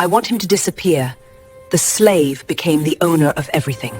I want him to disappear. The slave became the owner of everything.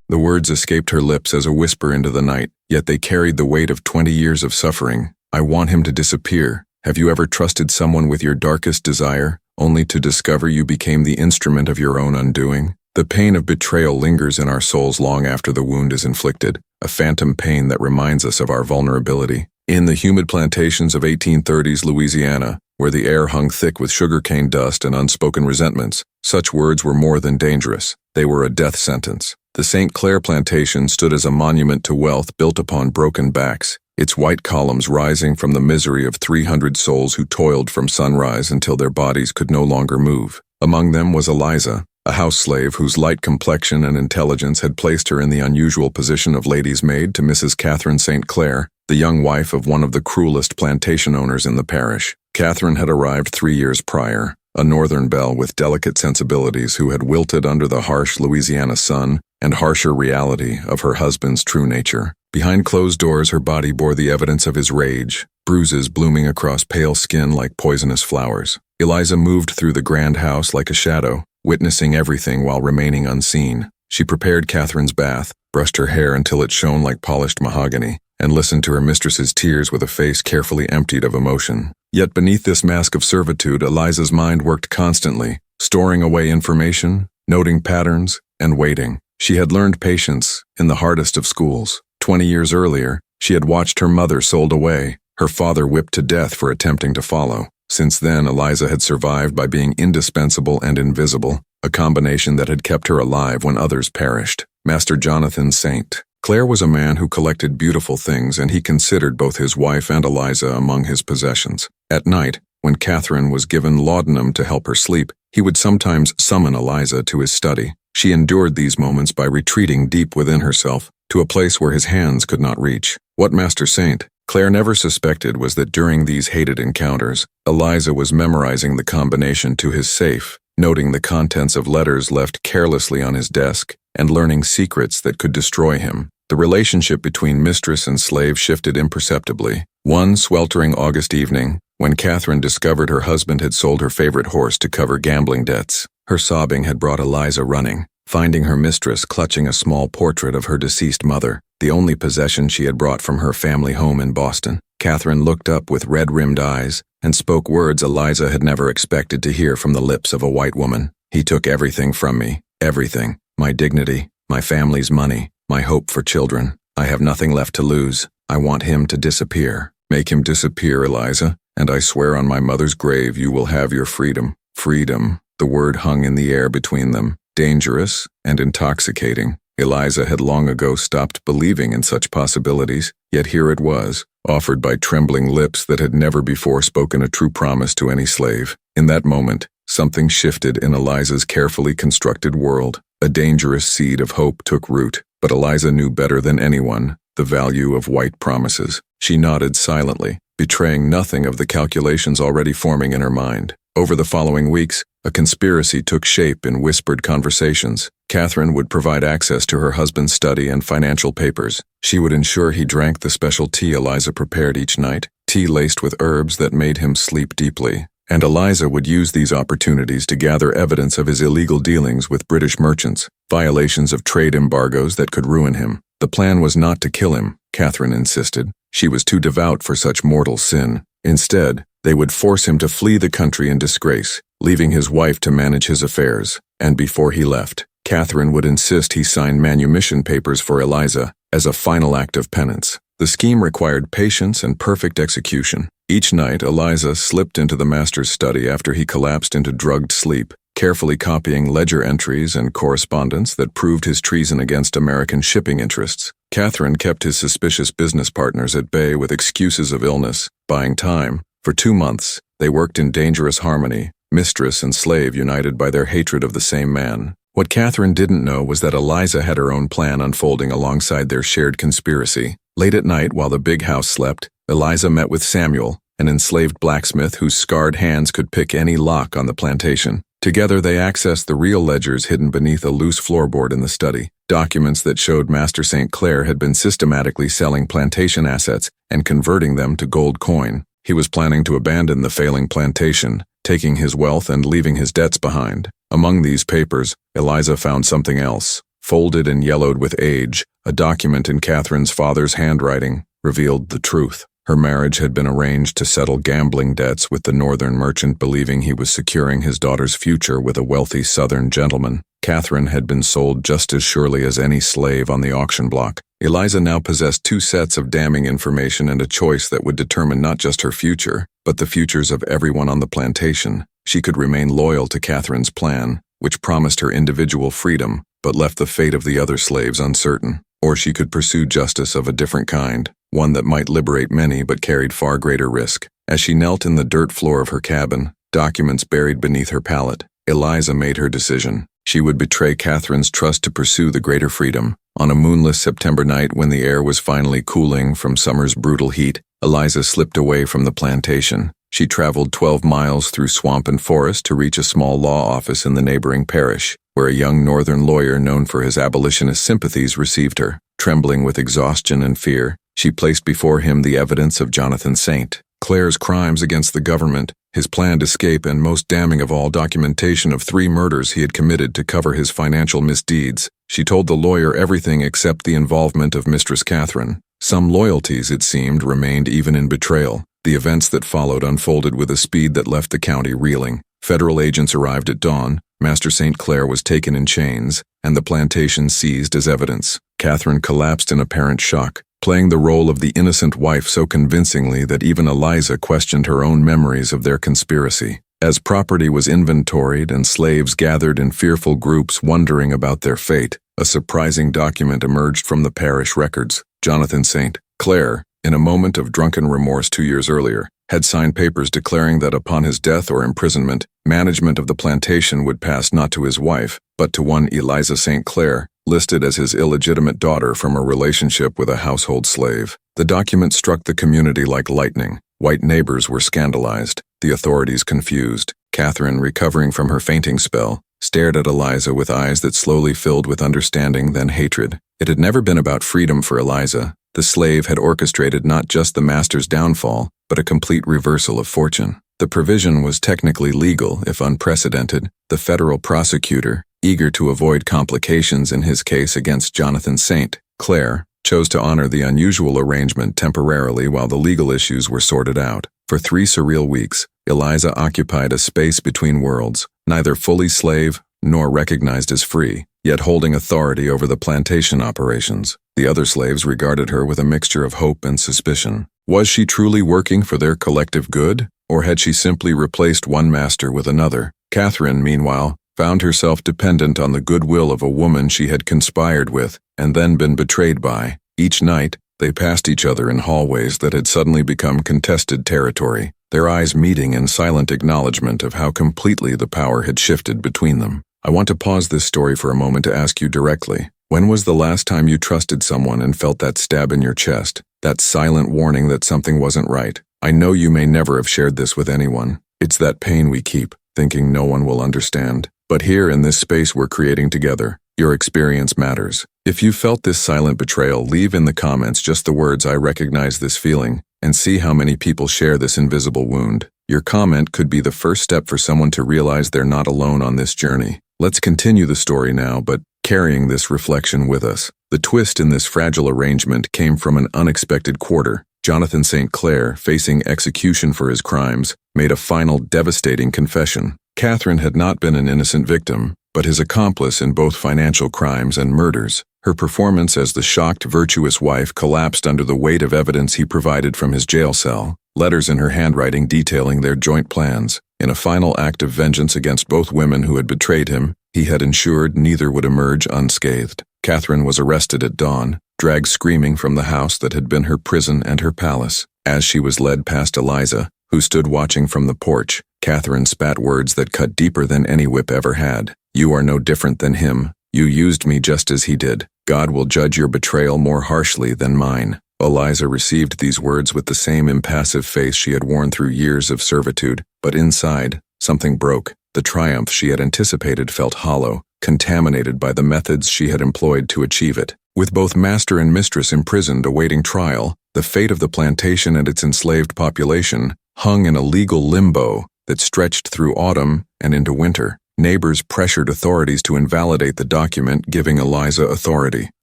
The words escaped her lips as a whisper into the night, yet they carried the weight of 20 years of suffering. I want him to disappear. Have you ever trusted someone with your darkest desire, only to discover you became the instrument of your own undoing? The pain of betrayal lingers in our souls long after the wound is inflicted, a phantom pain that reminds us of our vulnerability. In the humid plantations of 1830s Louisiana, where the air hung thick with sugarcane dust and unspoken resentments, such words were more than dangerous. They were a death sentence. The St. Clair plantation stood as a monument to wealth built upon broken backs, its white columns rising from the misery of 300 souls who toiled from sunrise until their bodies could no longer move. Among them was Eliza, a house slave whose light complexion and intelligence had placed her in the unusual position of lady's maid to Mrs. Catherine St. Clair, the young wife of one of the cruelest plantation owners in the parish. Catherine had arrived 3 years prior, a northern belle with delicate sensibilities who had wilted under the harsh Louisiana sun and harsher reality of her husband's true nature. Behind closed doors, her body bore the evidence of his rage, bruises blooming across pale skin like poisonous flowers. Eliza moved through the grand house like a shadow, witnessing everything while remaining unseen. She prepared Catherine's bath, brushed her hair until it shone like polished mahogany, and listened to her mistress's tears with a face carefully emptied of emotion. Yet beneath this mask of servitude, Eliza's mind worked constantly, storing away information, noting patterns, and waiting. She had learned patience in the hardest of schools. 20 years earlier, she had watched her mother sold away, her father whipped to death for attempting to follow. Since then, Eliza had survived by being indispensable and invisible, a combination that had kept her alive when others perished. Master Jonathan St. Clair was a man who collected beautiful things, and he considered both his wife and Eliza among his possessions. At night, when Catherine was given laudanum to help her sleep, he would sometimes summon Eliza to his study. She endured these moments by retreating deep within herself, to a place where his hands could not reach. What Master St. Clair never suspected was that during these hated encounters, Eliza was memorizing the combination to his safe, noting the contents of letters left carelessly on his desk, and learning secrets that could destroy him. The relationship between mistress and slave shifted imperceptibly. One sweltering August evening, when Catherine discovered her husband had sold her favorite horse to cover gambling debts, her sobbing had brought Eliza running, finding her mistress clutching a small portrait of her deceased mother, the only possession she had brought from her family home in Boston. Catherine looked up with red-rimmed eyes and spoke words Eliza had never expected to hear from the lips of a white woman. "He took everything from me, everything, my dignity, my family's money, my hope for children. I have nothing left to lose. I want him to disappear. Make him disappear, Eliza, and I swear on my mother's grave you will have your freedom." Freedom. The word hung in the air between them, dangerous and intoxicating. Eliza had long ago stopped believing in such possibilities, yet here it was, offered by trembling lips that had never before spoken a true promise to any slave. In that moment, something shifted in Eliza's carefully constructed world. A dangerous seed of hope took root, but Eliza knew better than anyone the value of white promises. She nodded silently, betraying nothing of the calculations already forming in her mind. Over the following weeks, a conspiracy took shape in whispered conversations. Catherine would provide access to her husband's study and financial papers. She would ensure he drank the special tea Eliza prepared each night, tea laced with herbs that made him sleep deeply. And Eliza would use these opportunities to gather evidence of his illegal dealings with British merchants, violations of trade embargoes that could ruin him. The plan was not to kill him, Catherine insisted. She was too devout for such mortal sin. Instead, they would force him to flee the country in disgrace, leaving his wife to manage his affairs. And before he left, Catherine would insist he sign manumission papers for Eliza as a final act of penance. The scheme required patience and perfect execution. Each night, Eliza slipped into the master's study after he collapsed into drugged sleep, carefully copying ledger entries and correspondence that proved his treason against American shipping interests. Catherine kept his suspicious business partners at bay with excuses of illness, buying time. For 2 months, they worked in dangerous harmony, mistress and slave united by their hatred of the same man. What Catherine didn't know was that Eliza had her own plan unfolding alongside their shared conspiracy. Late at night, while the big house slept, Eliza met with Samuel, an enslaved blacksmith whose scarred hands could pick any lock on the plantation. Together they accessed the real ledgers hidden beneath a loose floorboard in the study, documents that showed Master St. Clair had been systematically selling plantation assets and converting them to gold coin. He was planning to abandon the failing plantation taking his wealth and leaving his debts behind. Among these papers, Eliza found something else. Folded and yellowed with age, a document in Catherine's father's handwriting revealed the truth. Her marriage had been arranged to settle gambling debts with the northern merchant, believing he was securing his daughter's future with a wealthy southern gentleman. Catherine had been sold just as surely as any slave on the auction block. Eliza now possessed two sets of damning information and a choice that would determine not just her future, but the futures of everyone on the plantation. She could remain loyal to Catherine's plan, which promised her individual freedom, but left the fate of the other slaves uncertain. Or she could pursue justice of a different kind, one that might liberate many but carried far greater risk. As she knelt in the dirt floor of her cabin, documents buried beneath her pallet, Eliza made her decision. She would betray Catherine's trust to pursue the greater freedom. On a moonless September night when the air was finally cooling from summer's brutal heat, Eliza slipped away from the plantation. She traveled 12 miles through swamp and forest to reach a small law office in the neighboring parish, where a young northern lawyer known for his abolitionist sympathies received her. Trembling with exhaustion and fear, she placed before him the evidence of Jonathan Saint Clair's crimes against the government, his planned escape, and most damning of all, documentation of 3 murders he had committed to cover his financial misdeeds. She told the lawyer everything except the involvement of Mistress Catherine. Some loyalties, it seemed, remained even in betrayal. The events that followed unfolded with a speed that left the county reeling. Federal agents arrived at dawn, Master St. Clair was taken in chains, and the plantation seized as evidence. Catherine collapsed in apparent shock, playing the role of the innocent wife so convincingly that even Eliza questioned her own memories of their conspiracy. As property was inventoried and slaves gathered in fearful groups wondering about their fate, a surprising document emerged from the parish records. Jonathan St. Clair, in a moment of drunken remorse 2 years earlier, had signed papers declaring that upon his death or imprisonment, management of the plantation would pass not to his wife, but to one Eliza St. Clair, listed as his illegitimate daughter from a relationship with a household slave. The document struck the community like lightning. White neighbors were scandalized, the authorities confused. Catherine, recovering from her fainting spell, stared at Eliza with eyes that slowly filled with understanding, then hatred. It had never been about freedom for Eliza. The slave had orchestrated not just the master's downfall, but a complete reversal of fortune. The provision was technically legal, if unprecedented. The federal prosecutor, eager to avoid complications in his case against Jonathan St. Clair, chose to honor the unusual arrangement temporarily while the legal issues were sorted out. For 3 surreal weeks, Eliza occupied a space between worlds, neither fully slave nor recognized as free, yet holding authority over the plantation operations. The other slaves regarded her with a mixture of hope and suspicion. Was she truly working for their collective good, or had she simply replaced one master with another? Catherine, meanwhile, found herself dependent on the goodwill of a woman she had conspired with and then been betrayed by. Each night, they passed each other in hallways that had suddenly become contested territory, their eyes meeting in silent acknowledgement of how completely the power had shifted between them. I want to pause this story for a moment to ask you directly. When was the last time you trusted someone and felt that stab in your chest, that silent warning that something wasn't right? I know you may never have shared this with anyone. It's that pain we keep, thinking no one will understand. But here in this space we're creating together, your experience matters. If you felt this silent betrayal, leave in the comments just the words "I recognize this feeling," and see how many people share this invisible wound. Your comment could be the first step for someone to realize they're not alone on this journey. Let's continue the story now, but carrying this reflection with us. The twist in this fragile arrangement came from an unexpected quarter. Jonathan St. Clair, facing execution for his crimes, made a final devastating confession. Catherine had not been an innocent victim, but his accomplice in both financial crimes and murders. Her performance as the shocked, virtuous wife collapsed under the weight of evidence he provided from his jail cell, letters in her handwriting detailing their joint plans. In a final act of vengeance against both women who had betrayed him, he had ensured neither would emerge unscathed. Catherine was arrested at dawn, dragged screaming from the house that had been her prison and her palace. As she was led past Eliza, who stood watching from the porch, Catherine spat words that cut deeper than any whip ever had. "You are no different than him. You used me just as he did. God will judge your betrayal more harshly than mine." Eliza received these words with the same impassive face she had worn through years of servitude, but inside, something broke. The triumph she had anticipated felt hollow, contaminated by the methods she had employed to achieve it. With both master and mistress imprisoned awaiting trial, the fate of the plantation and its enslaved population hung in a legal limbo. that stretched through autumn and into winter. Neighbors pressured authorities to invalidate the document giving Eliza authority,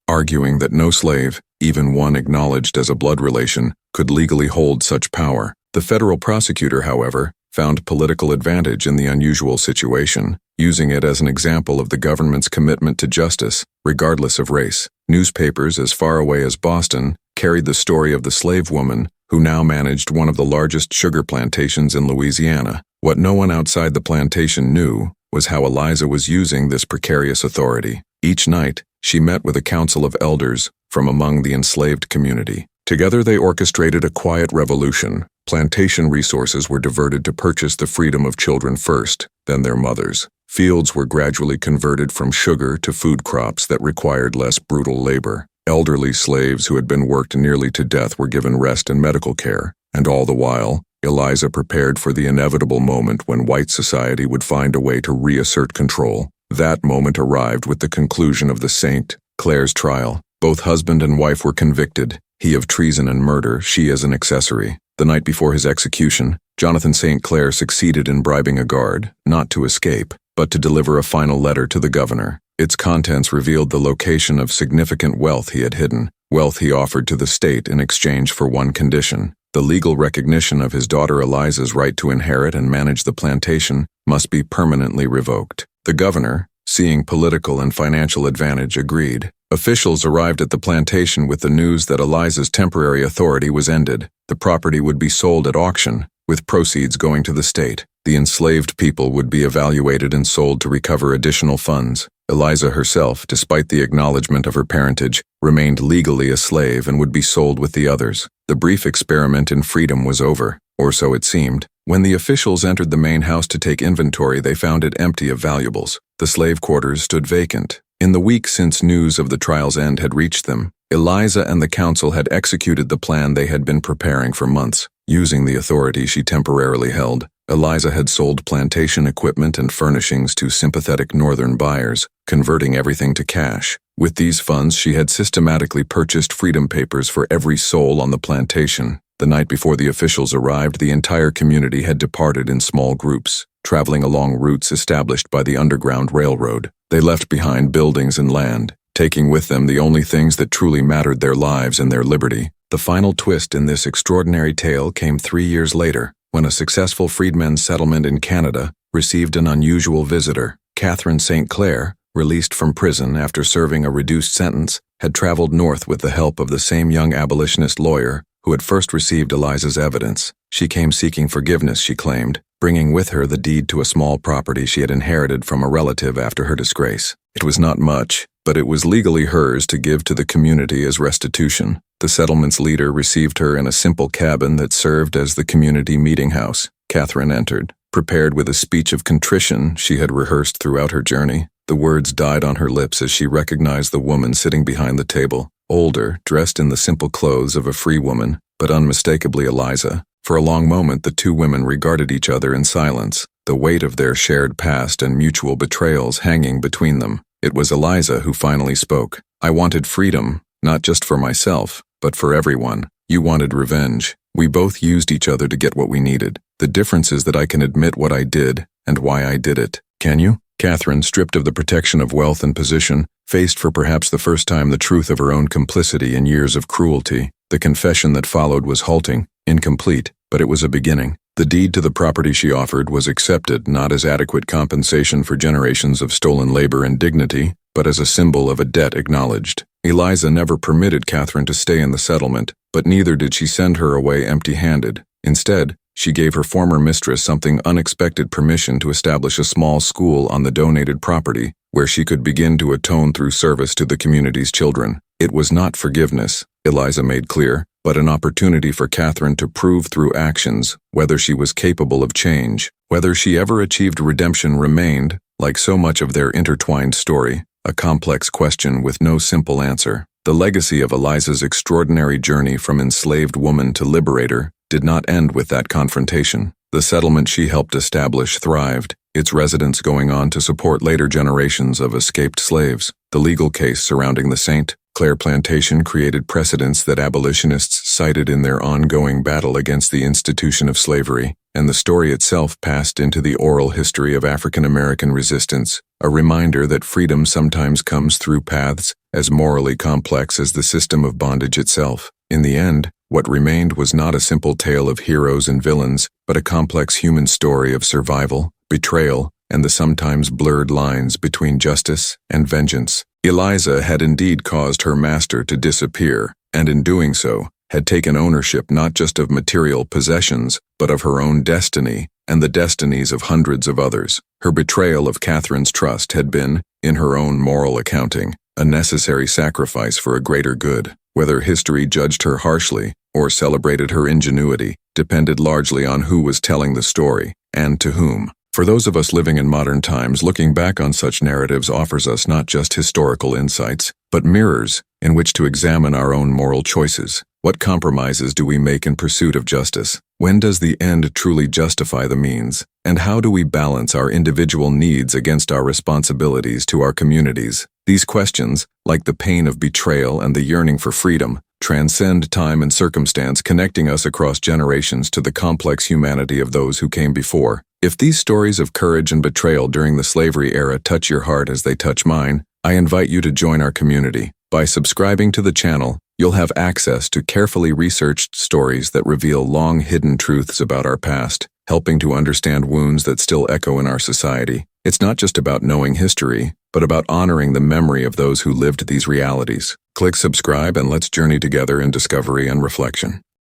arguing that no slave, even one acknowledged as a blood relation, could legally hold such power. The federal prosecutor, however, found political advantage in the unusual situation, using it as an example of the government's commitment to justice, regardless of race. Newspapers as far away as Boston carried the story of the slave woman who now managed one of the largest sugar plantations in Louisiana. What no one outside the plantation knew was how Eliza was using this precarious authority. Each night, she met with a council of elders from among the enslaved community. Together they orchestrated a quiet revolution. Plantation resources were diverted to purchase the freedom of children first, then their mothers. Fields were gradually converted from sugar to food crops that required less brutal labor. Elderly slaves who had been worked nearly to death were given rest and medical care, and all the while, Eliza prepared for the inevitable moment when white society would find a way to reassert control. That moment arrived with the conclusion of the St. Clair's trial. Both husband and wife were convicted, he of treason and murder, she as an accessory. The night before his execution, Jonathan St. Clair succeeded in bribing a guard, not to escape, but to deliver a final letter to the governor. Its contents revealed the location of significant wealth he had hidden, wealth he offered to the state in exchange for one condition. The legal recognition of his daughter Eliza's right to inherit and manage the plantation must be permanently revoked. The governor, seeing political and financial advantage, agreed. Officials arrived at the plantation with the news that Eliza's temporary authority was ended. The property would be sold at auction, with proceeds going to the state. The enslaved people would be evaluated and sold to recover additional funds. Eliza herself, despite the acknowledgement of her parentage, remained legally a slave and would be sold with the others. The brief experiment in freedom was over, or so it seemed. When the officials entered the main house to take inventory, they found it empty of valuables. The slave quarters stood vacant. In the week since news of the trial's end had reached them, Eliza and the council had executed the plan they had been preparing for months. Using the authority she temporarily held, Eliza had sold plantation equipment and furnishings to sympathetic northern buyers, converting everything to cash. With these funds, she had systematically purchased freedom papers for every soul on the plantation. The night before the officials arrived, the entire community had departed in small groups, traveling along routes established by the Underground Railroad. They left behind buildings and land, taking with them the only things that truly mattered: their lives and their liberty. The final twist in this extraordinary tale came 3 years later, when a successful freedmen's settlement in Canada received an unusual visitor. Catherine St. Clair, released from prison after serving a reduced sentence, had traveled north with the help of the same young abolitionist lawyer who had first received Eliza's evidence. She came seeking forgiveness, she claimed, bringing with her the deed to a small property she had inherited from a relative after her disgrace. It was not much, but it was legally hers to give to the community as restitution. The settlement's leader received her in a simple cabin that served as the community meeting house. Catherine entered, prepared with a speech of contrition she had rehearsed throughout her journey. The words died on her lips as she recognized the woman sitting behind the table, older, dressed in the simple clothes of a free woman, but unmistakably Eliza. For a long moment the two women regarded each other in silence, the weight of their shared past and mutual betrayals hanging between them. It was Eliza who finally spoke. "I wanted freedom, not just for myself, but for everyone. You wanted revenge. We both used each other to get what we needed. The difference is that I can admit what I did and why I did it. Can you?" Catherine, stripped of the protection of wealth and position, faced for perhaps the first time the truth of her own complicity in years of cruelty. The confession that followed was halting, incomplete, but it was a beginning. The deed to the property she offered was accepted not as adequate compensation for generations of stolen labor and dignity, but as a symbol of a debt acknowledged. Eliza never permitted Catherine to stay in the settlement, but neither did she send her away empty-handed. Instead, she gave her former mistress something unexpected: permission to establish a small school on the donated property, where she could begin to atone through service to the community's children. It was not forgiveness, Eliza made clear, but an opportunity for Catherine to prove through actions whether she was capable of change. Whether she ever achieved redemption remained, like so much of their intertwined story, a complex question with no simple answer. The legacy of Eliza's extraordinary journey from enslaved woman to liberator did not end with that confrontation. The settlement she helped establish thrived, its residents going on to support later generations of escaped slaves. The legal case surrounding the St. Clair plantation created precedents that abolitionists cited in their ongoing battle against the institution of slavery. and the story itself passed into the oral history of African American resistance, a reminder that freedom sometimes comes through paths as morally complex as the system of bondage itself. In the end, what remained was not a simple tale of heroes and villains, but a complex human story of survival, betrayal, and the sometimes blurred lines between justice and vengeance. Eliza had indeed caused her master to disappear, and in doing so, had taken ownership not just of material possessions, but of her own destiny and the destinies of hundreds of others. Her betrayal of Catherine's trust had been, in her own moral accounting, a necessary sacrifice for a greater good. Whether history judged her harshly or celebrated her ingenuity depended largely on who was telling the story, and to whom. For those of us living in modern times, looking back on such narratives offers us not just historical insights, but mirrors in which to examine our own moral choices. What compromises do we make in pursuit of justice? When does the end truly justify the means? And how do we balance our individual needs against our responsibilities to our communities? These questions, like the pain of betrayal and the yearning for freedom, transcend time and circumstance, connecting us across generations to the complex humanity of those who came before. If these stories of courage and betrayal during the slavery era touch your heart as they touch mine, I invite you to join our community. By subscribing to the channel, you'll have access to carefully researched stories that reveal long-hidden truths about our past, helping to understand wounds that still echo in our society. It's not just about knowing history, but about honoring the memory of those who lived these realities. Click subscribe and let's journey together in discovery and reflection.